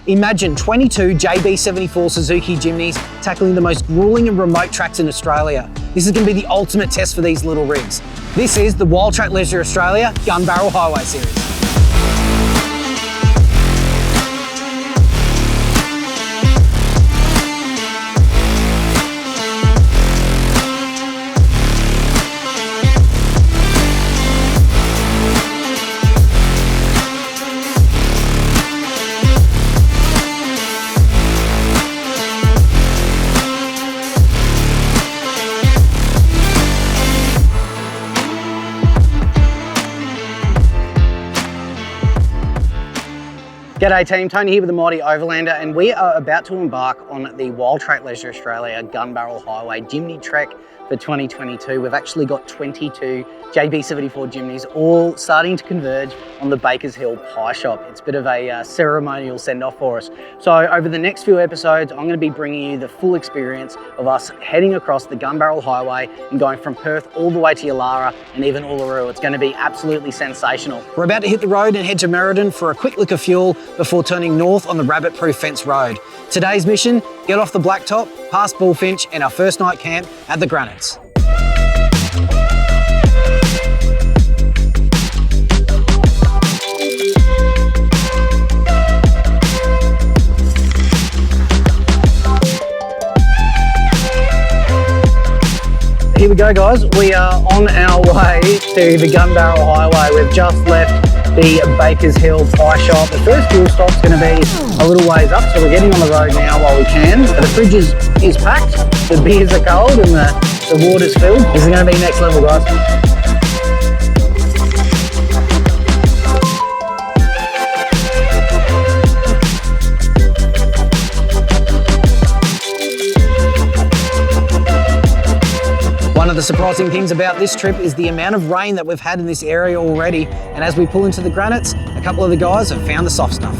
Imagine 22 JB74 Suzuki Jimnys tackling the most grueling and remote tracks in Australia. This is going to be the ultimate test for these little rigs. This is the Wildtrak Australia Gunbarrel Highway series. G'day team, Tony here with the Mighty Overlander, and we are about to embark on the Wildtrak Australia Gunbarrel Highway Jimny Trek for 2022. We've actually got 22 JB74 Jimnys all starting to converge on the Bakers Hill Pie Shop. It's a bit of a ceremonial send-off for us. So over the next few episodes, I'm going to be bringing you the full experience of us heading across the Gunbarrel Highway and going from Perth all the way to Yulara and even Uluru. It's going to be absolutely sensational. We're about to hit the road and head to Merredin for a quick lick of fuel before turning north on the rabbit-proof fence road. Today's mission, get off the blacktop, past Bullfinch, and our first night camp at the Granites. Here we go guys, we are on our way to the Gunbarrel Highway. We've just left the Bakers Hill Pie Shop. The first fuel stop's going to be a little ways up, so we're getting on the road now while we can. The fridge is packed, the beers are cold and the water's filled. This is going to be next level guys. One of the surprising things about this trip is the amount of rain that we've had in this area already, and as we pull into the Granites, a couple of the guys have found the soft stuff.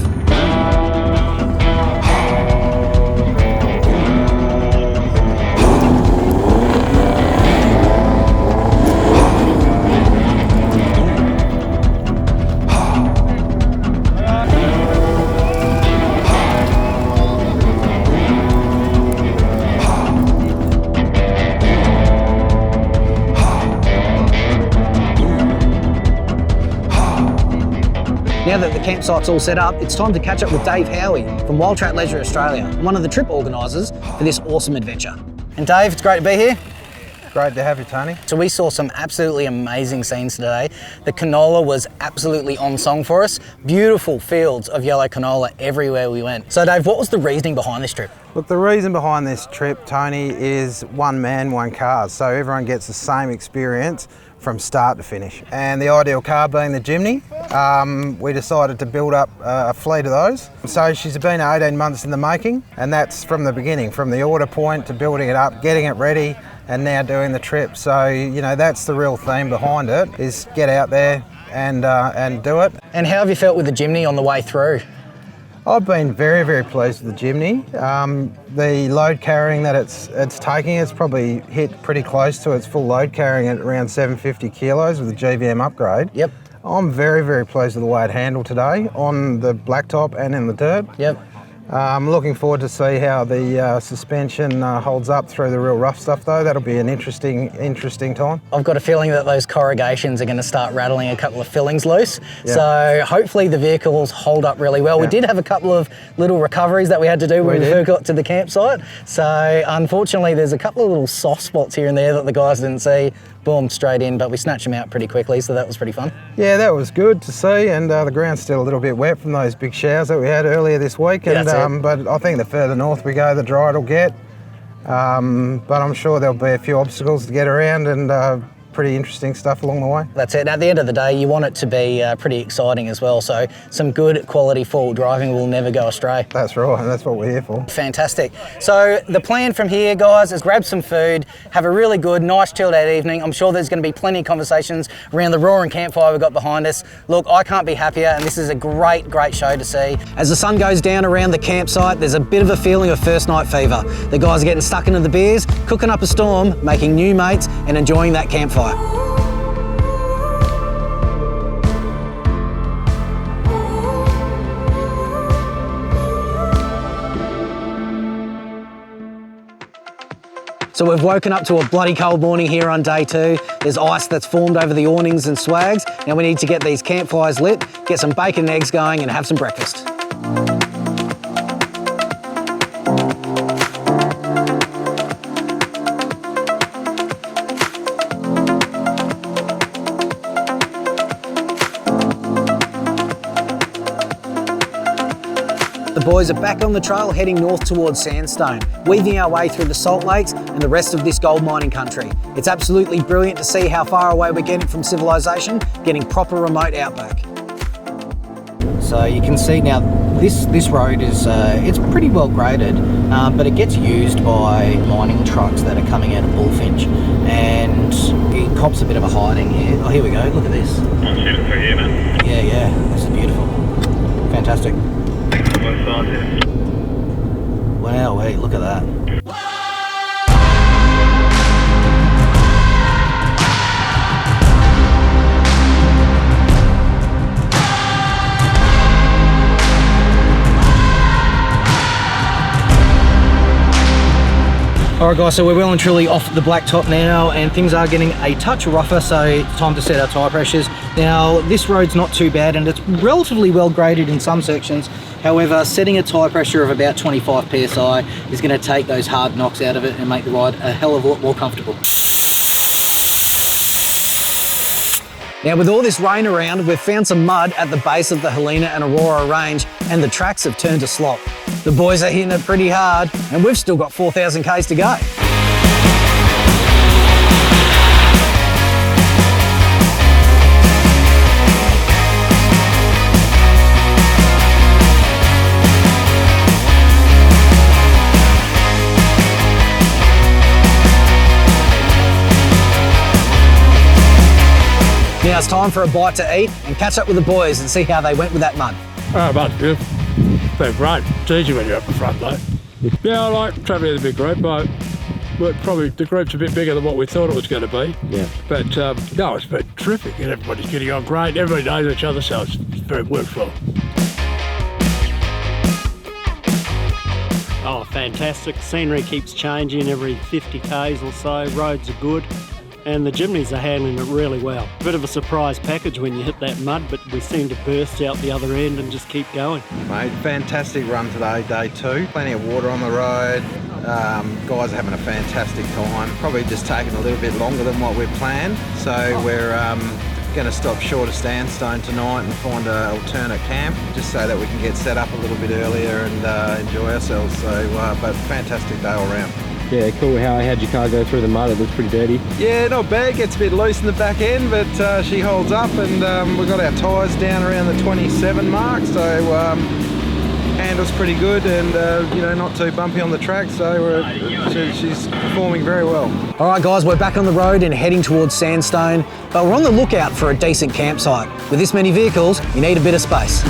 Now that the campsite's all set up, it's time to catch up with Dave Howie from Wildtrak Australia, one of the trip organisers for this awesome adventure. And Dave, it's great to be here. Great to have you, Tony. So we saw some absolutely amazing scenes today. The canola was absolutely on song for us. Beautiful fields of yellow canola everywhere we went. So Dave, what was the reasoning behind this trip? Look, the reason behind this trip, Tony, is one man, one car. So everyone gets the same experience from start to finish. And the ideal car being the Jimny, we decided to build up a fleet of those. So she's been 18 months in the making, and that's from the beginning, from the order point to building it up, getting it ready, and now doing the trip. So, you know, that's the real theme behind it, is get out there and do it. And how have you felt with the Jimny on the way through? I've been very, very pleased with the Jimny. The load carrying that it's taking, it's probably hit pretty close to its full load carrying at around 750 kilos with the GVM upgrade. Yep. I'm very, very pleased with the way it handled today on the blacktop and in the dirt. Yep. I'm looking forward to see how the suspension holds up through the real rough stuff though. That'll be an interesting time. I've got a feeling that those corrugations are going to start rattling a couple of fillings loose. Yeah. So hopefully the vehicles hold up really well. Yeah. We did have a couple of little recoveries that we had to do when we first got to the campsite. So unfortunately there's a couple of little soft spots here and there that the guys didn't see. Boom, straight in, but we snatched them out pretty quickly, so that was pretty fun. Yeah, that was good to see, and the ground's still a little bit wet from those big showers that we had earlier this week. Yeah, and but I think the further north we go, the drier it'll get. But I'm sure there'll be a few obstacles to get around, and pretty interesting stuff along the way. That's it. At the end of the day, you want it to be pretty exciting as well. So some good quality forward driving will never go astray. That's right, and that's what we're here for. Fantastic. So the plan from here, guys, is grab some food, have a really good, nice chilled out evening. I'm sure there's going to be plenty of conversations around the roaring campfire we've got behind us. Look, I can't be happier, and this is a great, great show to see. As the sun goes down around the campsite, there's a bit of a feeling of first night fever. The guys are getting stuck into the beers, cooking up a storm, making new mates, and enjoying that campfire. So we've woken up to a bloody cold morning here on day 2. There's ice that's formed over the awnings and swags. Now we need to get these campfires lit, get some bacon and eggs going and have some breakfast. The boys are back on the trail heading north towards Sandstone, weaving our way through the salt lakes and the rest of this gold mining country. It's absolutely brilliant to see how far away we're getting from civilization, getting proper remote outback. So you can see now this road is it's pretty well graded, but it gets used by mining trucks that are coming out of Bullfinch, and it cops a bit of a hiding here. Oh, here we go, look at this. I'm shooting through here, man. Yeah, this is beautiful. Fantastic. Both sides here. Wow, wait, look at that. All right guys, so we're well and truly off the blacktop now and things are getting a touch rougher, so it's time to set our tyre pressures. Now this road's not too bad and it's relatively well graded in some sections. However, setting a tyre pressure of about 25 psi is going to take those hard knocks out of it and make the ride a hell of a lot more comfortable. Now with all this rain around, we've found some mud at the base of the Helena and Aurora range and the tracks have turned to slop. The boys are hitting it pretty hard and we've still got 4,000 k's to go. Now it's time for a bite to eat and catch up with the boys and see how they went with that mud. Oh, that's good. Been great. It's easy when you're up the front though. Yeah, I like travelling with a big group, but probably the group's a bit bigger than what we thought it was going to be. Yeah. But no, it's been terrific and everybody's getting on great. Everybody knows each other, so it's very worthwhile. Oh, fantastic. Scenery keeps changing every 50 k's or so. Roads are good. And the Jimnys are handling it really well. Bit of a surprise package when you hit that mud, but we seem to burst out the other end and just keep going. Mate, fantastic run today, day 2. Plenty of water on the road. Guys are having a fantastic time. Probably just taking a little bit longer than what we've planned. So we're going to stop short of Sandstone tonight and find an alternate camp, just so that we can get set up a little bit earlier and enjoy ourselves. So, but fantastic day all round. Yeah, cool. How'd your car go through the mud? It looks pretty dirty. Yeah, not bad. Gets a bit loose in the back end, but she holds up, and we've got our tyres down around the 27 mark, so handles pretty good, and you know, not too bumpy on the track. So she's performing very well. All right, guys, we're back on the road and heading towards Sandstone, but we're on the lookout for a decent campsite. With this many vehicles, you need a bit of space.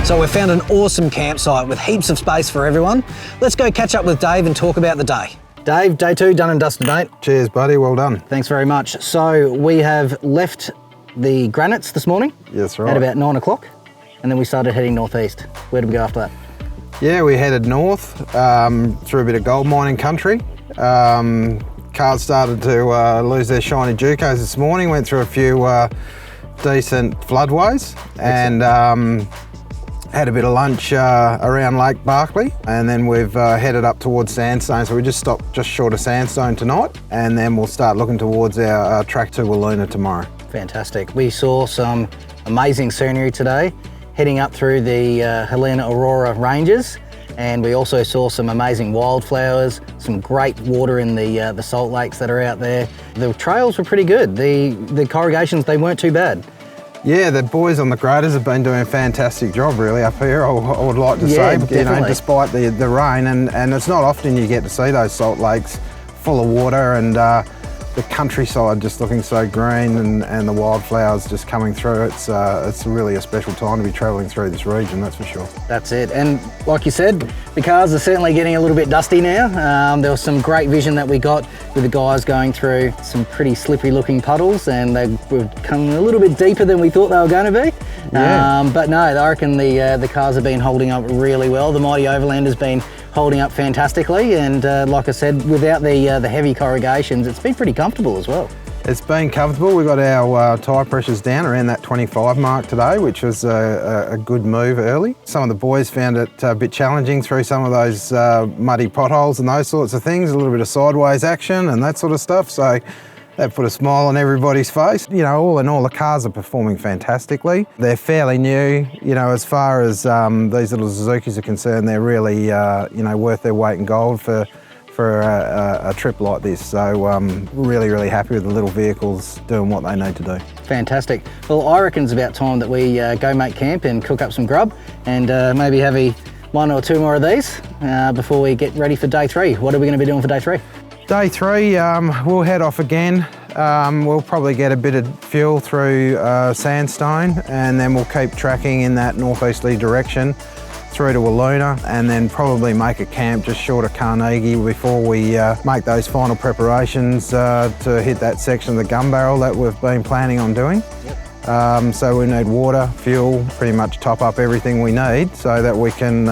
So we've found an awesome campsite with heaps of space for everyone. Let's go catch up with Dave and talk about the day. Dave, day 2, done and dusted, mate. Cheers, buddy, well done. Thanks very much. So we have left the granites this morning. Yes, right. At about 9 o'clock, and then we started heading northeast. Where did we go after that? Yeah, we headed north through a bit of gold mining country. Cars started to lose their shiny Ducos this morning, went through a few decent floodways. Excellent. And had a bit of lunch around Lake Barkley, and then we've headed up towards Sandstone. So we just stopped just short of Sandstone tonight, and then we'll start looking towards our track to Wiluna tomorrow. Fantastic. We saw some amazing scenery today, heading up through the Helena Aurora ranges, and we also saw some amazing wildflowers, some great water in the salt lakes that are out there. The trails were pretty good. The corrugations, they weren't too bad. Yeah, the boys on the graders have been doing a fantastic job really up here, I would like to say, definitely. You know, despite the rain, and it's not often you get to see those salt lakes full of water, and the countryside just looking so green, and the wildflowers just coming through. It's really a special time to be travelling through this region, that's for sure. That's it, and like you said, The cars are certainly getting a little bit dusty now. There was some great vision that we got with the guys going through some pretty slippery looking puddles, and they were coming a little bit deeper than we thought they were going to be. Yeah. But no, I reckon the cars have been holding up really well. The Mighty Overland has been holding up fantastically, and like I said, without the heavy corrugations, it's been pretty comfortable as well. It's been comfortable. We got our tyre pressures down around that 25 mark today, which was a good move early. Some of the boys found it a bit challenging through some of those muddy potholes and those sorts of things, a little bit of sideways action and that sort of stuff. So that put a smile on everybody's face. You know, all in all, the cars are performing fantastically. They're fairly new. You know, as far as these little Suzukis are concerned, they're really, you know, worth their weight in gold for a trip like this. So really, really happy with the little vehicles doing what they need to do. Fantastic. Well, I reckon it's about time that we go make camp and cook up some grub, and maybe have one or two more of these before we get ready for day 3. What are we going to be doing for day 3? Day 3, we'll head off again. We'll probably get a bit of fuel through Sandstone, and then we'll keep tracking in that northeasterly direction through to Walloona, and then probably make a camp just short of Carnegie before we make those final preparations to hit that section of the Gunbarrel that we've been planning on doing. So we need water, fuel, pretty much top up everything we need so that we can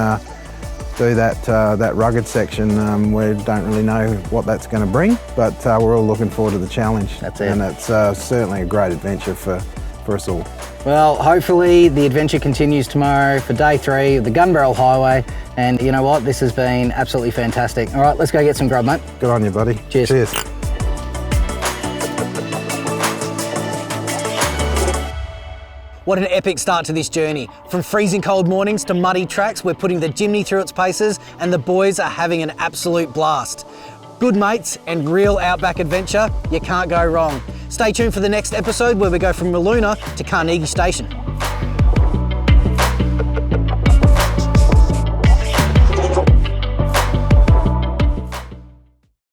do that rugged section. We don't really know what that's going to bring, but we're all looking forward to the challenge. That's it. And it's certainly a great adventure for us all. Well, hopefully the adventure continues tomorrow for day 3 of the Gunbarrel Highway, and you know what, this has been absolutely fantastic. All right, let's go get some grub, mate. Good on you, buddy. Cheers. Cheers. What an epic start to this journey. From freezing cold mornings to muddy tracks, we're putting the Jimny through its paces, and the boys are having an absolute blast. Good mates and real outback adventure, you can't go wrong. Stay tuned for the next episode where we go from Walloona to Carnegie Station.